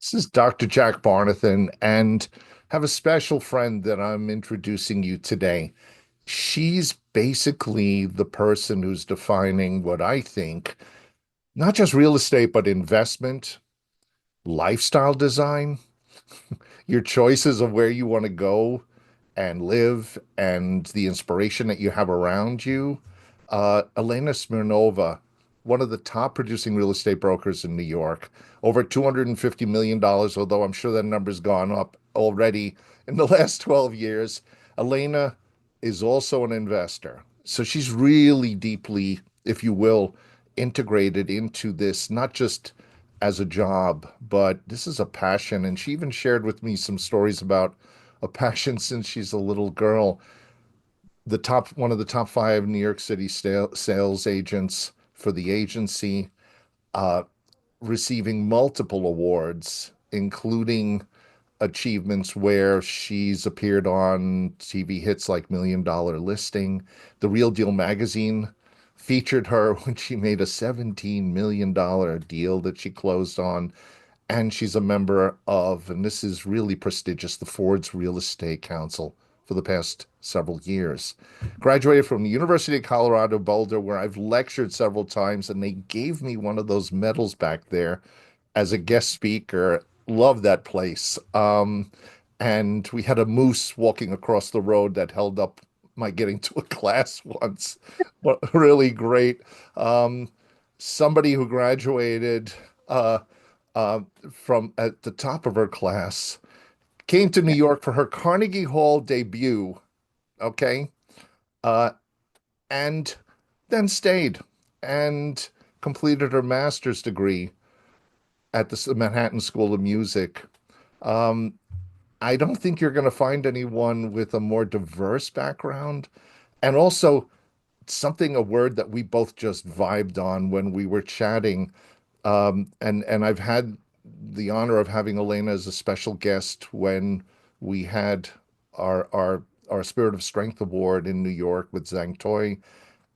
This is Dr. Jack Barnathan, and have a special friend that I'm introducing you today. She's basically the person who's defining what I think, not just real estate, but investment, lifestyle design, your choices of where you want to go and live, and the inspiration that you have around you. Elena Smirnova, one of the top producing real estate brokers in New York, over $250 million, although I'm sure that number's gone up already in the last 12 years. Elena is also an investor. So she's really deeply, if you will, integrated into this, not just as a job, but this is a passion. And she even shared with me some stories about a passion since she's a little girl. One of the top five New York City sales agents for the agency, uh, receiving multiple awards, including achievements where she's appeared on TV hits like Million Dollar Listing. The Real Deal magazine featured her when she made a $17 million deal that she closed on. And she's a member of, and this is really prestigious, the Ford's Real Estate Council for the past several years. Graduated from the University of Colorado Boulder, where I've lectured several times, and they gave me one of those medals back there as a guest speaker. Love that place. And we had a moose walking across the road that held up my getting to a class once. But really great. Um, Somebody who graduated uh, uh, from at the top of her class came to New Yeah. York for her Carnegie Hall debut. Okay. Uh, and then stayed and completed her master's degree at the Manhattan School of Music. Um, I don't think you're going to find anyone with a more diverse background. And also, a word that we both just vibed on when we were chatting. And I've had the honor of having Elena as a special guest when we had our our our Spirit of Strength Award in New York with Zhang Toi,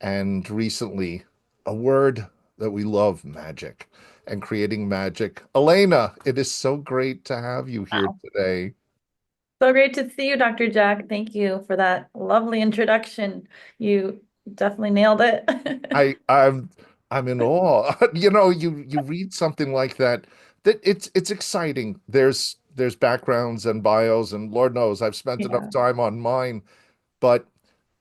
and recently a word that we love, magic, and creating magic. Elena, it is so great to have you here Wow. today. So great to see you, Dr. Jack. Thank you for that lovely introduction. You definitely nailed it. I I'm in awe. You read something like that, it's exciting. There's backgrounds and bios, and Lord knows I've spent enough Yeah. time on mine, but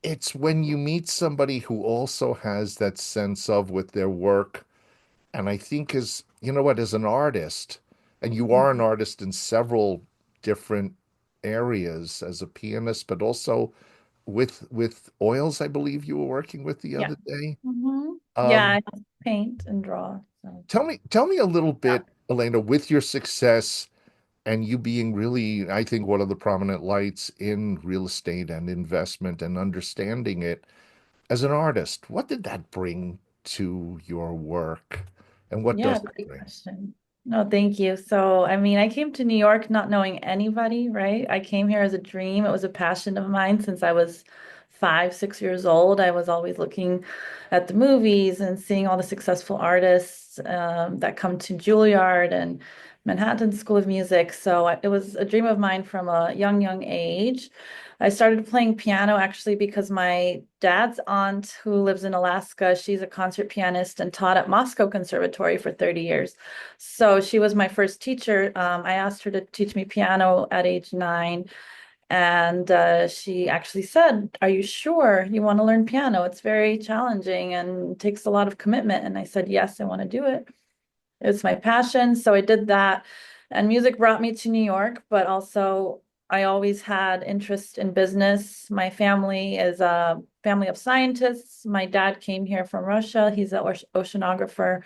it's when you meet somebody who also has that sense of with their work, and I think is, you know what, as an artist, and you are an Mhm. artist in several different areas as a pianist, but also with oils, I believe you were working with the Yeah. other day. Yeah, Um, I paint and draw. So tell me a little yeah. bit, Elena, with your success and you being really, I think, one of the prominent lights in real estate and investment and understanding it as an artist. What did that bring to your work, and what Yeah, does it great bring? question. No, thank you. So, I mean, I came to New York not knowing anybody, right? I came here as a dream. It was a passion of mine since I was 5, 6 years old. I was always looking at the movies and seeing all the successful artists that come to Juilliard and Manhattan School of Music. So it was a dream of mine from a young, young age. I started playing piano actually because my dad's aunt, who lives in Alaska, she's a concert pianist and taught at Moscow Conservatory for 30 years. So she was my first teacher. I asked her to teach me piano at age 9. And she actually said, "Are you sure you want to learn piano? It's very challenging and takes a lot of commitment." And I said, "Yes, I want to do it. It's my passion." So I did that. And music brought me to New York, but also I always had interest in business. My family is a family of scientists. My dad came here from Russia. He's an oceanographer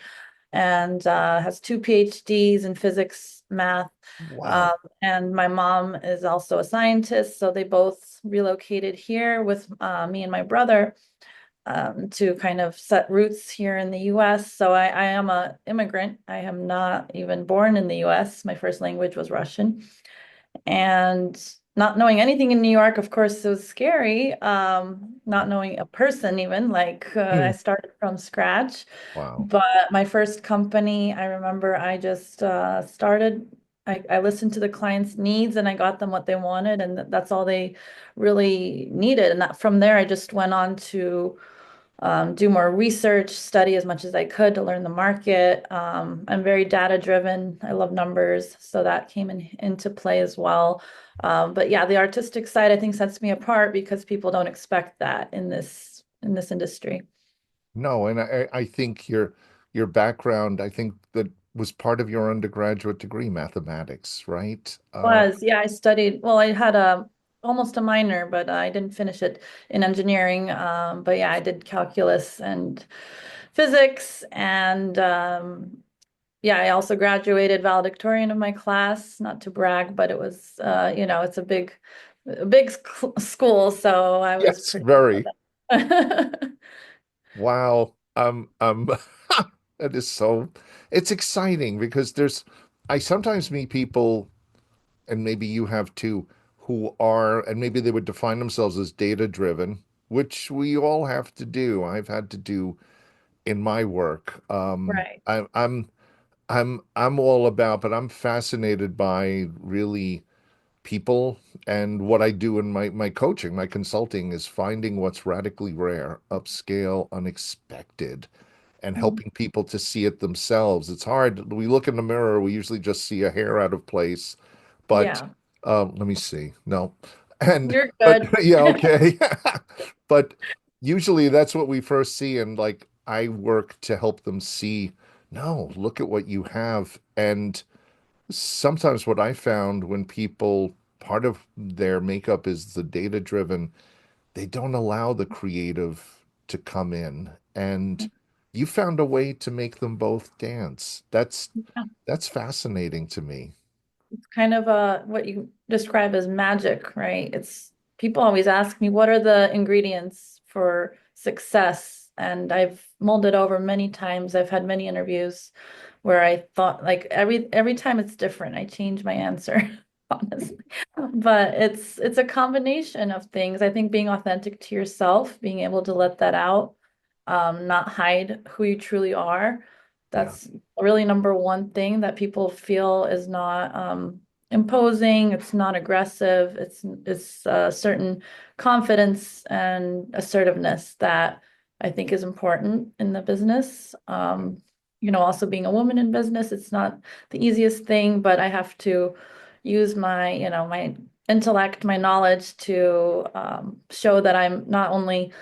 and has 2 PhDs in physics, math. Wow. Um, and my mom is also a scientist. So they both relocated here with me and my brother to kind of set roots here in the US. So I am a immigrant. I am not even born in the US. My first language was Russian. And not knowing anything in New York, of course, it was scary. Not knowing a person even, like I Hmm. started from scratch. Wow. But my first company, I remember I just started. I listened to the client's needs and I got them what they wanted, and that's all they really needed. And that from there, I just went on to do more research, study as much as I could to learn the market. I'm very data driven. I love numbers, so that came into play as well. But yeah, the artistic side I think sets me apart because people don't expect that in this industry. No, and I think your background, I think that was part of your undergraduate degree, mathematics, right? Was, yeah, I studied, well, I had a almost a minor, but I didn't finish it in engineering. But yeah, I did calculus and physics and yeah, I also graduated valedictorian of my class, not to brag, but it was it's a big school, so I was Yes, pretty proud very. of that. Wow. That is so, it's exciting because I sometimes meet people, and maybe you have too, who are, and maybe they would define themselves as data driven, which we all have to do. I've had to do in my work. Right. I'm all about, but I'm fascinated by really people, and what I do in my coaching, my consulting is finding what's radically rare, upscale, unexpected, and Mhm. helping people to see it themselves. It's hard. We look in the mirror, we usually just see a hair out of place, but Yeah, let me see. No. And you're but good. yeah, okay. But usually that's what we first see, and like I work to help them see, no, look at what you have. And sometimes what I found when people, part of their makeup is the data driven, they don't allow the creative to come in. And you found a way to make them both dance. That's fascinating to me. Kind of what you describe as magic, right? It's people always ask me what are the ingredients for success, and I've mulled it over many times. I've had many interviews where I thought like every time it's different. I change my answer, honestly. But it's a combination of things. I think being authentic to yourself, being able to let that out, not hide who you truly are. Yeah. That's really number one thing that people feel is not imposing, it's not aggressive, it's a certain confidence and assertiveness that I think is important in the business. Also being a woman in business, it's not the easiest thing, but I have to use my intellect, my knowledge to show that I'm not only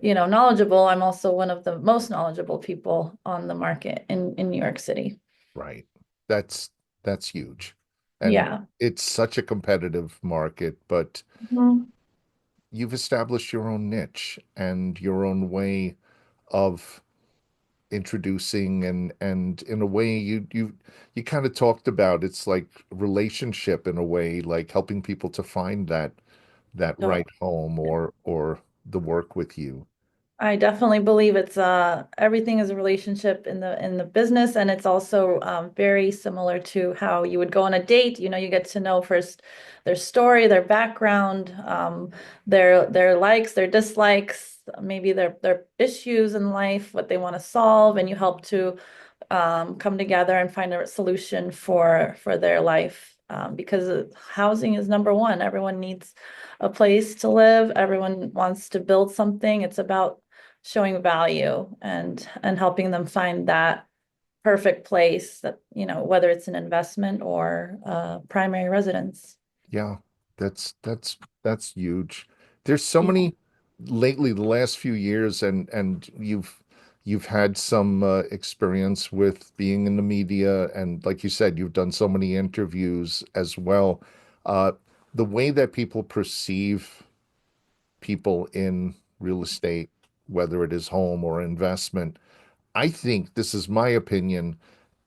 knowledgeable. I'm also one of the most knowledgeable people on the market in New York City. Right. That's that's huge. And Yeah. it's such a competitive market, but Mhm. you've established your own niche and your own way of introducing, and in a way you kind of talked about, it's like relationship in a way, like helping people to find that So right home, or the work with you. I definitely believe it's everything is a relationship in the business, and it's also very similar to how you would go on a date. You get to know first their story, their background, their likes, their dislikes, maybe their issues in life, what they want to solve, and you help to come together and find a solution for their life. Because housing is number one. Everyone needs a place to live. Everyone wants to build something. It's about showing value and helping them find that perfect place that, whether it's an investment or primary residence. Yeah, that's huge. There's so Yeah. many lately, the last few years, and you've had some experience with being in the media, and like you said, you've done so many interviews as well. Uh, the way that people perceive people in real estate, whether it is home or investment, I think, this is my opinion,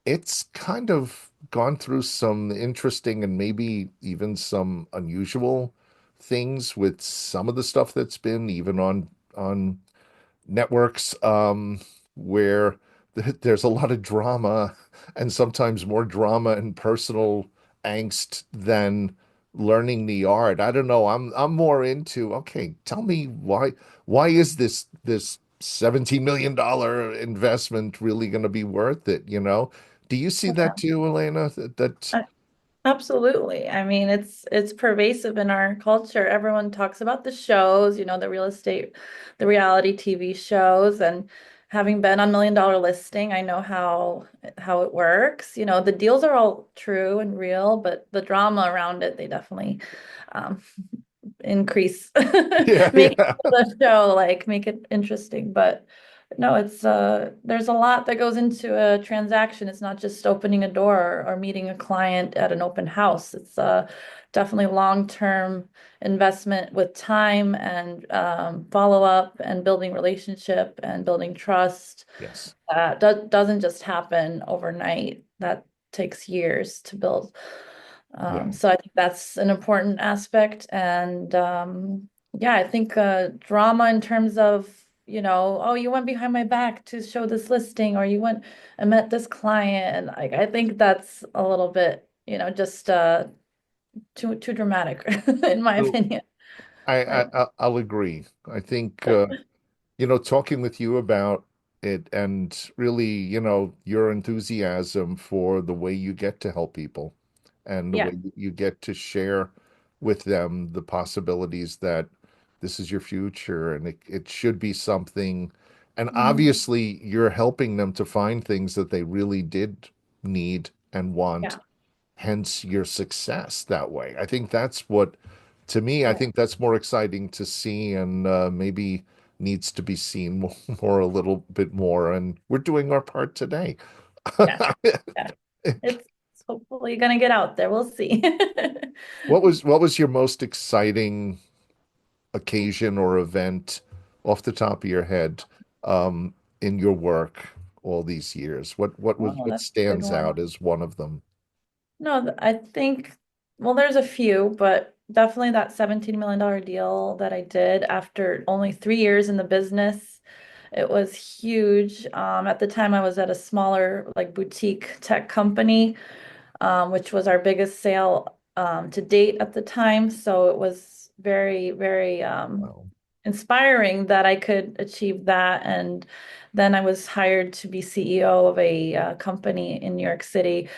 it's kind of gone through some interesting and maybe even some unusual things with some of the stuff that's been even on networks, where there's a lot of drama, and sometimes more drama and personal angst than learning the art. I don't know. I'm more into, okay, tell me why is this $17 million investment really going to be worth it, you know? Do you see that too, Elena? That I, Absolutely. I mean, it's pervasive in our culture. Everyone talks about the shows, the real estate, the reality TV shows, and having been on Million Dollar Listing, I know how it works. The deals are all true and real, but the drama around it, they definitely um, increase, Yeah, make yeah, the show like make it interesting. But no, it's there's a lot that goes into a transaction. It's not just opening a door or meeting a client at an open house. It's definitely long-term investment with time and follow up and building relationship and building trust. yes, Doesn't just happen overnight. That takes years to build. yeah. So I think that's an important aspect. And yeah, I think drama in terms of, oh, you went behind my back to show this listing, or you went and met this client. And I think that's a little bit, just too dramatic, in my So opinion. Right. I'll agree. I think talking with you about it and really, your enthusiasm for the way you get to help people and the Yeah. way you get to share with them the possibilities that this is your future and it should be something. And Mhm. obviously, you're helping them to find things that they really did need and want, Yeah. hence your success that way. I think that's what, to me, I Yeah. think that's more exciting to see and maybe needs to be seen more, a little bit more. And we're doing our part today. Yeah. Yeah. It's hopefully gonna get out there. We'll see. What was your most exciting occasion or event off the top of your head in your work all these years? Oh, What that's a good stands one. out as one of them? No, I think, well, there's a few, but definitely that $17 million deal that I did after only 3 years in the business. It was huge. At the time, I was at a smaller, like boutique tech company, which was our biggest sale to date at the time. So it was very, very Wow. inspiring that I could achieve that. And then I was hired to be CEO of a company in New York City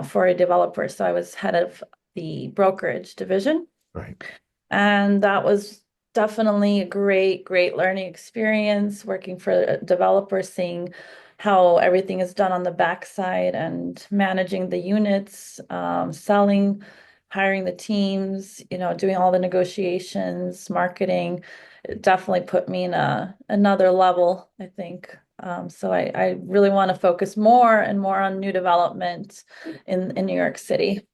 for a developer. So I was head of the brokerage division. Right. And that was definitely a great, great learning experience working for a developer, seeing how everything is done on the backside and managing the units, selling, hiring the teams, doing all the negotiations, marketing. It definitely put me in another level, I think. So I really want to focus more and more on new development in New York City.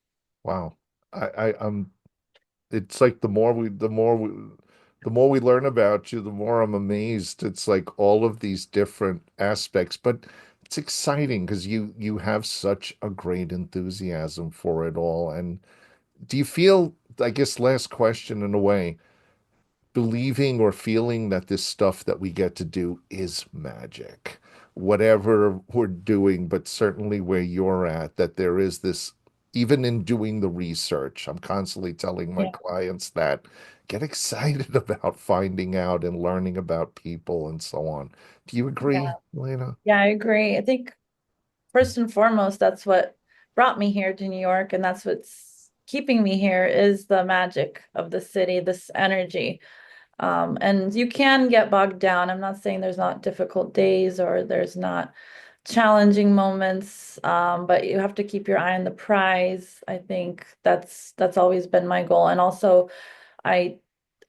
Wow. I'm it's like the more we learn about you, the more I'm amazed. It's like all of these different aspects, but it's exciting because you have such a great enthusiasm for it all. And do you feel, I guess, last question in a way, believing or feeling that this stuff that we get to do is magic, whatever we're doing, but certainly where you're at, that there is this, even in doing the research, I'm constantly telling my Yeah, clients that get excited about finding out and learning about people and so on. Do you yeah, agree, Elena? yeah, I agree. I think first and foremost, that's what brought me here to New York, and that's what's keeping me here is the magic of the city, this energy. And you can get bogged down. I'm not saying there's not difficult days or there's not challenging moments, but you have to keep your eye on the prize. I think that's always been my goal. And also, I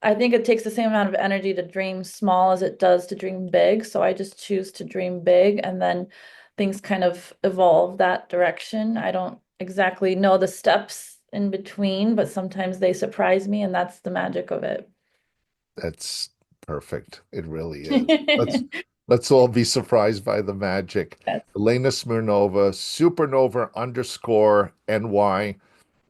I think it takes the same amount of energy to dream small as it does to dream big. So I just choose to dream big and then things kind of evolve that direction. I don't exactly know the steps in between, but sometimes they surprise me, and that's the magic of it. That's perfect. It really is. Let's all be surprised by the magic. Yes. Elena Smirnova, supernova underscore NY.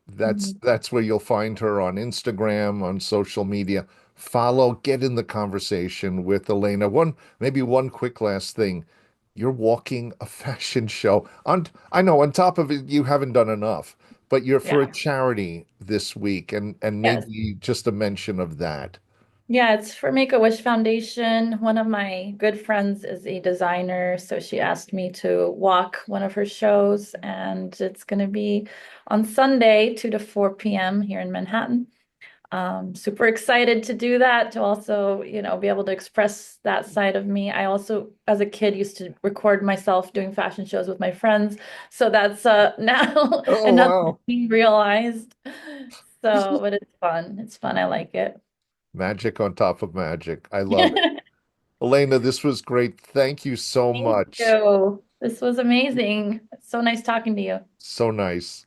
Mhm. That's where you'll find her on Instagram, on social media. Follow, get in the conversation with Elena. Maybe one quick last thing. You're walking a fashion show. I know on top of it, you haven't done enough, but you're for a Yeah. charity this week, and Yes. maybe just a mention of that. Yeah, it's for Make-A-Wish Foundation. One of my good friends is a designer, so she asked me to walk one of her shows, and it's going to be on Sunday, 2 to 4 p.m. here in Manhattan. Super excited to do that, to also, be able to express that side of me. I also, as a kid, used to record myself doing fashion shows with my friends. So that's now Oh, another wow. thing realized. So, but it's fun. It's fun. I like it. Magic on top of magic. I love it. Elena, this was great. Thank you so Thank much. you. This was amazing. It's so nice talking to you. So nice.